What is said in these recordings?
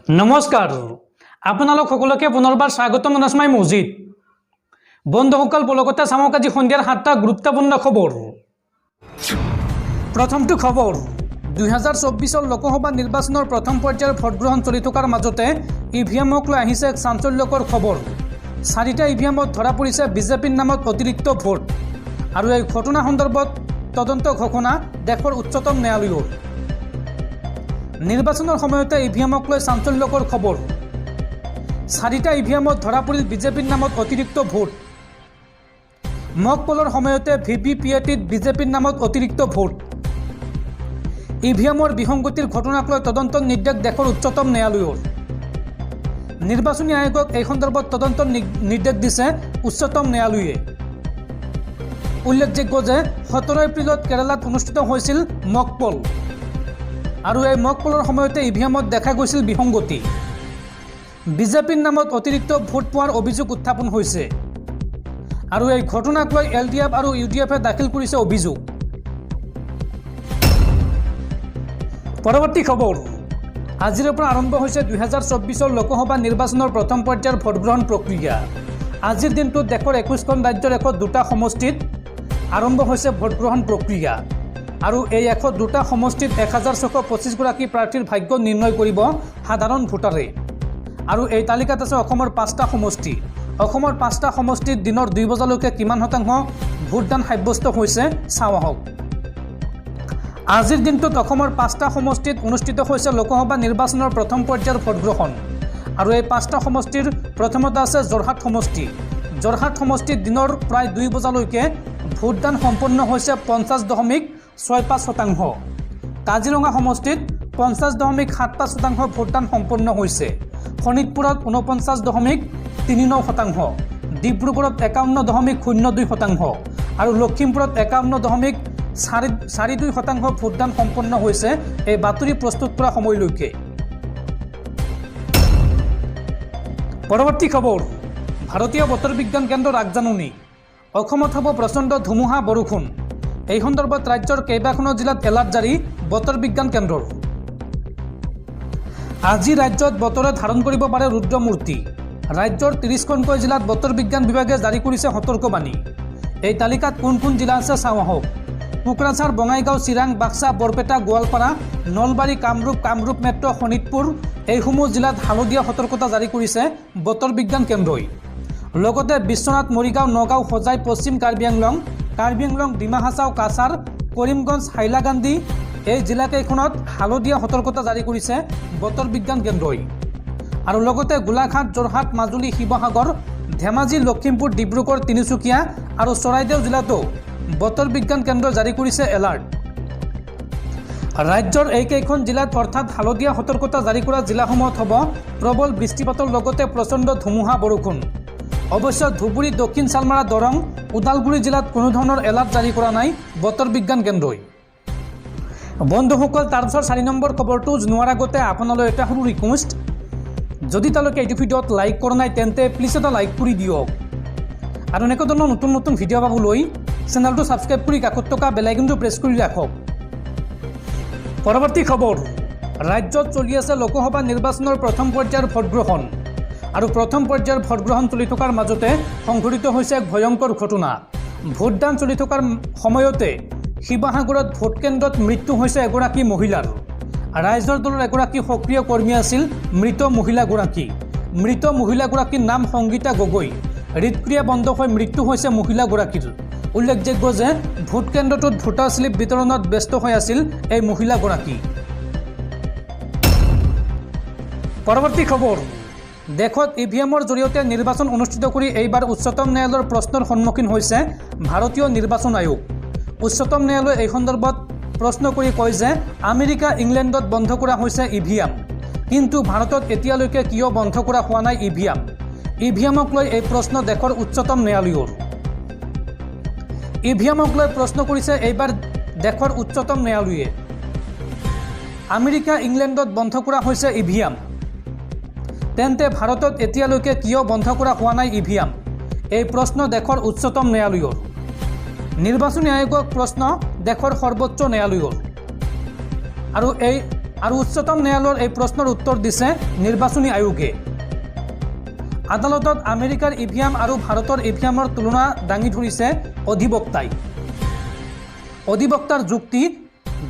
নমস্কাৰ আপোনালোক সকলোকে পুনৰবাৰ স্বাগতম জনাইছো মই মজিদ বন্ধুসকল পলকতে চামক আজি সন্ধিয়াৰ 7টা গুৰুত্বপূৰ্ণ খবৰ প্ৰথমটো খবৰ 2024 লোকসভা নিৰ্বাচনৰ প্ৰথম পৰ্যায়ৰ ভোটগ্ৰহণ চলি থকাৰ মাজতে ইভিএমক লৈ আহিছে এক চাঞ্চল্যকৰ খবৰ 4টা ইভিএমত ধৰা পৰিছে বিজেপিৰ নামত অতিৰিক্ত ভোট আৰু এই ঘটনা সন্দৰ্ভত তদন্ত ঘোষণা দেশৰ উচ্চতম ন্যায়ালয়ৰ নিৰ্বাচনৰ সময়তে ইভিএমক লৈ চাঞ্চল্যকৰ খবৰ 4টা ইভিএমত ধৰা পৰিল বিজেপিৰ নামত অতিৰিক্ত ভোট মক পলৰ সময়তে ভিভিপিএটিত বিজেপিৰ নামত অতিৰিক্ত ভোট ইভিএমৰ বিসংগতিৰ ঘটনাক লৈ তদন্ত নিৰ্দেশ দেশৰ উচ্চতম ন্যায়ালয়ৰ নিৰ্বাচনী আয়োগক এই সন্দৰ্ভত তদন্ত নিৰ্দেশ দিছে উচ্চতম ন্যায়ালয়ে উল্লেখযোগ্য যে 17 এপ্ৰিলত কেৰালাত অনুষ্ঠিত হৈছিল মক পল আৰু এই মক পলৰ সময়তে ইভিএমত দেখা গৈছিল বিসংগতি বিজেপিৰ নামত অতিৰিক্ত ভোট পোৱাৰ অভিযোগ উত্থাপন হৈছে আৰু এই ঘটনাক লৈ এলডিএফ আৰু ইউডিএফে দাখিল কৰিছে অভিযোগ পৰৱৰ্তী খবৰ আজিৰ পৰা আৰম্ভ হৈছে 2024 লোকসভা নিৰ্বাচনৰ প্ৰথম পৰ্যায়ৰ ভোটগ্ৰহণ প্ৰক্ৰিয়া আজিৰ দিনটোত দেশৰ 21খন ৰাজ্যৰ 102টা সমষ্টিত আৰম্ভ হৈছে ভোটগ্ৰহণ প্ৰক্ৰিয়া আৰু এই 102টা সমষ্টিত 1625 গৰাকী প্ৰাৰ্থীৰ ভাগ্য নিৰ্ণয় কৰিব সাধাৰণ ভোটাৰে আৰু এই তালিকাত আছে অসমৰ 5টা সমষ্টি অসমৰ 5টা সমষ্টিত দিনৰ 2 বজালৈকে কিমান শতাংশ ভোটদান সাব্যস্ত হৈছে চাওঁ আহক আজিৰ দিনটোত অসমৰ 5টা সমষ্টিত অনুষ্ঠিত হৈছে লোকসভা নিৰ্বাচনৰ প্ৰথম পৰ্যায়ৰ ভোটগ্ৰহণ আৰু এই 5টা সমষ্টিৰ প্ৰথমতে আছে যোৰহাট সমষ্টিত দিনৰ প্ৰায় 2 বজালৈকে ভোটদান সম্পন্ন হৈছে 50.65% কাজিৰঙা সমষ্টিত 50.75% ভোটদান সম্পন্ন হৈছে শোণিতপুৰত 49.39% ডিব্ৰুগড়ত 51.02% আৰু লখিমপুৰত 51.42% ভোটদান সম্পন্ন হৈছে এই বাতৰি প্ৰস্তুত কৰা সময়লৈকে পৰৱৰ্তী খবৰ ভাৰতীয় বতৰ বিজ্ঞান কেন্দ্ৰৰ আগজাননী অসমত হ'ব প্ৰচণ্ড ধুমুহা বৰষুণ এই সন্দৰ্ভত ৰাজ্যৰ কেইবাখনো জিলাত এলাৰ্ট জাৰি বতৰ বিজ্ঞান কেন্দ্ৰৰ আজি ৰাজ্যত বতৰে ধাৰণ কৰিব পাৰে ৰুদ্ৰমূৰ্তি ৰাজ্যৰ 30খনকৈ জিলাত বতৰ বিজ্ঞান বিভাগে জাৰি কৰিছে সতৰ্কবাণী এই তালিকাত কোন জিলা আছে চাওঁ আহক কোকৰাঝাৰ বঙাইগাঁও চিৰাং বাক্সা বৰপেটা গোৱালপাৰা নলবাৰী কামৰূপ মেট্ৰ শোণিতপুৰ এইসমূহ জিলাত হালধীয়া সতৰ্কতা জাৰি কৰিছে বতৰ বিজ্ঞান কেন্দ্ৰই লগতে বিশ্বনাথ মৰিগাঁও নগাঁও হোজাই পশ্চিম কাৰ্বি আংলং ডিমা হাছাও কাছাৰ কৰিমগঞ্জ হাইলাকান্দি এই জিলাকেইখনত হালধীয়া সতৰ্কতা জাৰি কৰিছে বতৰ বিজ্ঞান কেন্দ্ৰই আৰু লগতে গোলাঘাট যোৰহাট মাজুলী শিৱসাগৰ ধেমাজি লখিমপুৰ ডিব্ৰুগড় তিনিচুকীয়া আৰু চৰাইদেউ জিলাতো বতৰ বিজ্ঞান কেন্দ্ৰ জাৰি কৰিছে এলাৰ্ট ৰাজ্যৰ এইকেইখন জিলাত অৰ্থাৎ হালধীয়া সতৰ্কতা জাৰি কৰা জিলাসমূহত হ'ব প্ৰবল বৃষ্টিপাতৰ লগতে প্ৰচণ্ড ধুমুহা বৰষুণ অৱশ্য ধুবুৰী দক্ষিণ চালমাৰা দৰং ওদালগুৰি জিলাত কোনো ধৰণৰ এলাৰ্ট জাৰি কৰা নাই বতৰ বিজ্ঞান কেন্দ্ৰই বন্ধুসকল তাৰপিছত 4 নম্বৰ খবৰটো জনোৱাৰ আগতে আপোনালৈ এটা সৰু ৰিকুৱেষ্ট যদি তেওঁলোকে এইটো ভিডিঅ'ত লাইক কৰা নাই তেন্তে প্লিজ এটা লাইক কৰি দিয়ক আৰু এনেকুৱা ধৰণৰ নতুন ভিডিঅ' পাবলৈ চেনেলটো ছাবস্ক্ৰাইব কৰি কাষত থকা বেল আইকনটো প্ৰেছ কৰি ৰাখক পৰৱৰ্তী খবৰ ৰাজ্যত চলি আছে লোকসভা নিৰ্বাচনৰ প্ৰথম পৰ্যায়ৰ ভোটগ্ৰহণ আৰু প্ৰথম পৰ্যায়ৰ ভোটগ্ৰহণ চলি থকাৰ মাজতে সংঘটিত হৈছে এক ভয়ংকৰ ঘটনা ভোটদান চলি থকাৰ সময়তে শিৱসাগৰত ভোট কেন্দ্ৰত মৃত্যু হৈছে এগৰাকী মহিলাৰ ৰাইজৰ দলৰ এগৰাকী সক্ৰিয় কৰ্মী আছিল মৃত মহিলাগৰাকীৰ নাম সংগীতা গগৈ হৃদক্ৰিয়া বন্ধ হৈ মৃত্যু হৈছে মহিলাগৰাকীৰ উল্লেখযোগ্য যে ভোট কেন্দ্ৰটোত ভোটাৰ স্লিপ বিতৰণত ব্যস্ত হৈ আছিল এই মহিলাগৰাকী পৰৱৰ্তী খবৰ দেশত ইভিএমৰ জৰিয়তে নিৰ্বাচন অনুষ্ঠিত কৰি এইবাৰ উচ্চতম ন্যায়ালয়ৰ প্ৰশ্নৰ সন্মুখীন হৈছে ভাৰতীয় নিৰ্বাচন আয়োগ উচ্চতম ন্যায়ালয়ে এই সন্দৰ্ভত প্ৰশ্ন কৰি কয় যে আমেৰিকা ইংলেণ্ডত বন্ধ কৰা হৈছে ইভিএম কিন্তু ভাৰতত এতিয়ালৈকে কিয় বন্ধ কৰা হোৱা নাই ইভিএমক লৈ এই প্ৰশ্ন দেশৰ উচ্চতম ন্যায়ালয়ৰ ইভিএমক লৈ প্ৰশ্ন কৰিছে এইবাৰ দেশৰ উচ্চতম ন্যায়ালয়ে আমেৰিকা ইংলেণ্ডত বন্ধ কৰা হৈছে ইভিএম তেন্তে ভাৰতত এতিয়ালৈকে কিয় বন্ধ কৰা হোৱা নাই ইভিএম এই প্ৰশ্ন দেশৰ উচ্চতম ন্যায়ালয়ৰ নিৰ্বাচনী আয়োগক প্ৰশ্ন দেশৰ সৰ্বোচ্চ ন্যায়ালয়ৰ আৰু এই আৰু উচ্চতম ন্যায়ালয়ৰ এই প্ৰশ্নৰ উত্তৰ দিছে নিৰ্বাচনী আয়োগে। আদালতত আমেৰিকাৰ ইভিএম আৰু ভাৰতৰ ইভিএমৰ তুলনা দাঙি ধৰিছে অধিবক্তাই। অধিবক্তাৰ যুক্তি,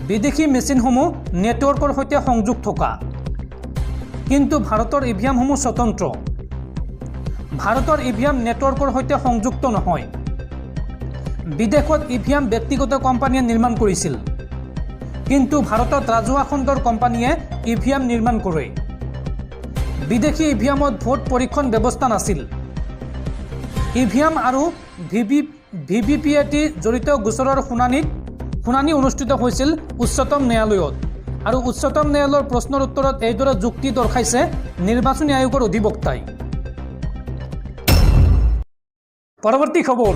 বিদেশী মেচিনসমূহ নেটৱৰ্কৰ সৈতে সংযোগ থকা, কিন্তু ভাৰতৰ ইভিএমসমূহ স্বতন্ত্ৰ। ভাৰতৰ ইভিএম নেটৱৰ্কৰ সৈতে সংযুক্ত নহয়। বিদেশত ইভিএম ব্যক্তিগত কোম্পানীয়ে নিৰ্মাণ কৰিছিল, কিন্তু ভাৰতত ৰাজহুৱা খণ্ডৰ কোম্পানীয়ে ইভিএম নিৰ্মাণ কৰে। বিদেশী ইভিএমত ভোট পৰীক্ষণ ব্যৱস্থা নাছিল। ইভিএম আৰু ভিভিপিএটি জড়িত গোচৰৰ শুনানি অনুষ্ঠিত হৈছিল উচ্চতম ন্যায়ালয়ত, আৰু উচ্চতম ন্যায়ালয়ৰ প্ৰশ্নৰ উত্তৰত এইদৰে যুক্তি দৰ্শাইছে নিৰ্বাচনী আয়োগৰ অধিবক্তাই। পৰৱৰ্তী খবৰ,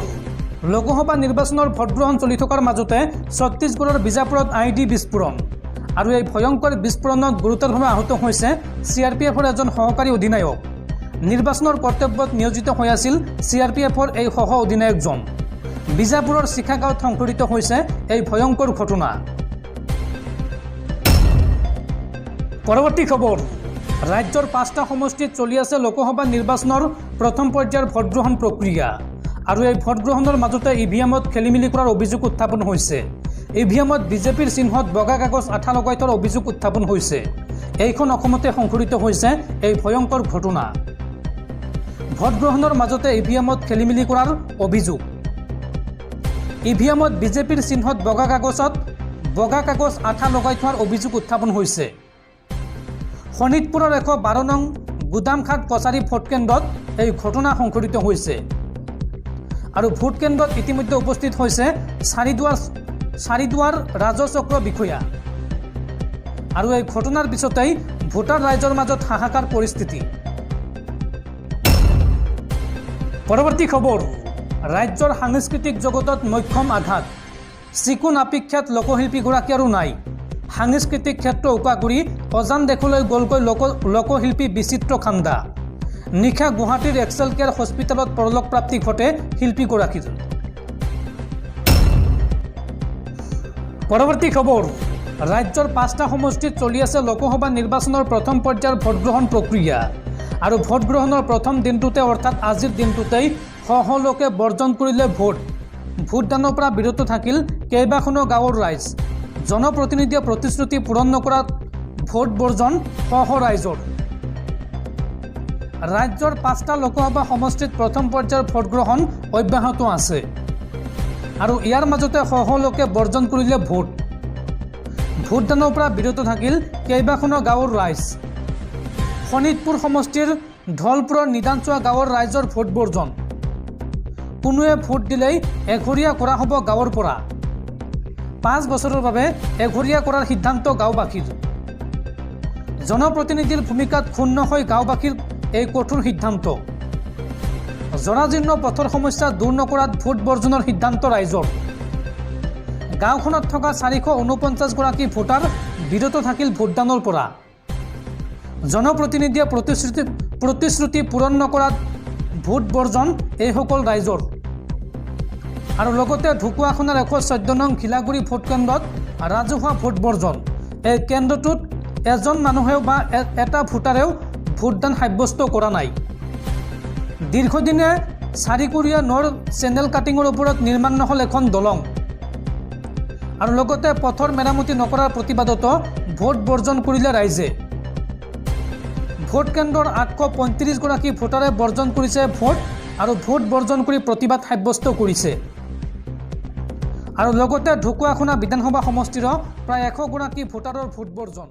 লোকসভা নিৰ্বাচনৰ ভোটগ্ৰহণ চলি থকাৰ মাজতে ছত্তীশগড়ৰ বিজাপুৰত আইডি বিস্ফোৰণ, আৰু এই ভয়ংকৰ বিস্ফোৰণত গুৰুতৰভাৱে আহত হৈছে CRPFৰ এজন সহকাৰী অধিনায়ক। নিৰ্বাচনৰ কৰ্তব্যত নিয়োজিত হৈ আছিল CRPFৰ এই সহ অধিনায়কজন। বিজাপুৰৰ শিখা গাঁৱত সংঘটিত হৈছে এই ভয়ংকৰ ঘটনা। পৰৱৰ্তী খবৰ, ৰাজ্যৰ 5টা সমষ্টিত চলি আছে লোকসভা নিৰ্বাচনৰ প্ৰথম পৰ্যায়ৰ ভোটগ্ৰহণ প্ৰক্ৰিয়া, আৰু এই ভোটগ্ৰহণৰ মাজতে ইভিএমত খেলিমেলি কৰাৰ অভিযোগ উত্থাপন হৈছে। ইভিএমত বিজেপিৰ চিহ্নত বগা কাগজ আঠা লগাই থোৱাৰ অভিযোগ উত্থাপন হৈছে। এইখন অসমতে সংঘটিত হৈছে এই ভয়ংকৰ ঘটনা। ভোটগ্ৰহণৰ মাজতে ইভিএমত খেলিমেলি কৰাৰ অভিযোগ। ইভিএমত বিজেপিৰ চিহ্নত বগা কাগজ আঠা লগাই থোৱাৰ অভিযোগ উত্থাপন হৈছে। শোণিতপুৰৰ 112 নং গুদামঘাট কছাৰী ভোটকেন্দ্ৰত এই ঘটনা সংঘটিত হৈছে, আৰু ভোটকেন্দ্ৰত ইতিমধ্যে উপস্থিত হৈছে চাৰিদুৱাৰ ৰাজচক্ৰ বিষয়া, আৰু এই ঘটনাৰ পিছতেই ভোটাৰ ৰাইজৰ মাজত হাহাকাৰ পৰিস্থিতি। পৰৱৰ্তী খবৰ, ৰাজ্যৰ সাংস্কৃতিক জগতত মক্ষম আঘাত। চিকুণ আপীক্ষাত লোকশিল্পীগৰাকী আৰু নাই। সাংস্কৃতিক ক্ষেত্ৰ উকা কৰি অজান দেশলৈ গ'লগৈ লোকশিল্পী বিচিত্ৰ খান্দা। নিশা গুৱাহাটীৰ এক্সেল কেয়াৰ হস্পিটেলত পৰলোকপ্ৰাপ্তি ঘটে শিল্পীগৰাকীৰ। পৰৱৰ্তী খবৰ, ৰাজ্যৰ 5টা সমষ্টিত চলি আছে লোকসভা নিৰ্বাচনৰ প্ৰথম পৰ্যায়ৰ ভোটগ্ৰহণ প্ৰক্ৰিয়া, আৰু ভোটগ্ৰহণৰ প্ৰথম দিনটোতে অৰ্থাৎ আজিৰ দিনটোতেই শহ লোকে বৰ্জন কৰিলে ভোটদানৰ পৰা বিৰত থাকিল কেইবাখনো গাঁৱৰ ৰাইজ। জনপ্ৰতিনিধিয়ে প্ৰতিশ্ৰুতি পূৰণ নকৰাত ভোট বৰ্জন শহ ৰাইজৰ। ৰাজ্যৰ 5টা লোকসভা সমষ্টিত প্ৰথম পৰ্যায়ৰ ভোটগ্ৰহণ অব্যাহত আছে, আৰু ইয়াৰ মাজতে শহ লোকে বৰ্জন কৰিলে ভোটদানৰ পৰা বিৰত থাকিল কেইবাখনো গাঁৱৰ ৰাইজ। শোণিতপুৰ সমষ্টিৰ ঢলপুৰৰ নিদানচোৱা গাঁৱৰ ৰাইজৰ ভোট বৰ্জন। কোনোৱে ভোট দিলেই এঘৰীয়া কৰা হ'ব গাঁৱৰ পৰা। 5 বছৰৰ বাবে এঘৰীয়া কৰাৰ সিদ্ধান্ত গাঁওবাসীৰ। জনপ্ৰতিনিধিৰ ভূমিকাত ক্ষুণ্ণ হৈ গাঁওবাসীৰ এই কঠোৰ সিদ্ধান্ত। জৰাজীৰ্ণ পথৰ সমস্যা দূৰ নকৰাত ভোট বৰ্জনৰ সিদ্ধান্ত ৰাইজৰ। গাঁওখনত থকা 449 গৰাকী ভোটাৰ বিৰত থাকিল ভোটদানৰ পৰা। জনপ্ৰতিনিধিয়ে প্ৰতিশ্ৰুতি পূৰণ নকৰাত ভোট বৰ্জন এইসকল ৰাইজৰ। আৰু লগতে ঢকুৱাখানাৰ 114 নং ঘিলাগুৰি ভোটকেন্দ্ৰত ৰাজহুৱা ভোট বৰ্জন। এই কেন্দ্ৰটোত এজন মানুহেও বা এটা ভোটাৰেও ভোটদান সাব্যস্ত কৰা নাই। দীৰ্ঘদিনে চাৰিকুৰীয়া নৈৰ চেনেল কাটিঙৰ ওপৰত নিৰ্মাণ নহ'ল এখন দলং, আৰু লগতে পথৰ মেৰামতি নকৰাৰ প্ৰতিবাদতো ভোট বৰ্জন কৰিলে ৰাইজে। ভোটকেন্দ্ৰৰ 835 গৰাকী ভোটাৰে বৰ্জন কৰিছে ভোট, আৰু ভোট বৰ্জন কৰি প্ৰতিবাদ সাব্যস্ত কৰিছে। আৰু লগতে ঢকুৱাখানা বিধানসভা সমষ্টিৰো প্ৰায় 100 গৰাকী ভোটাৰৰ ভোট বৰ্জন।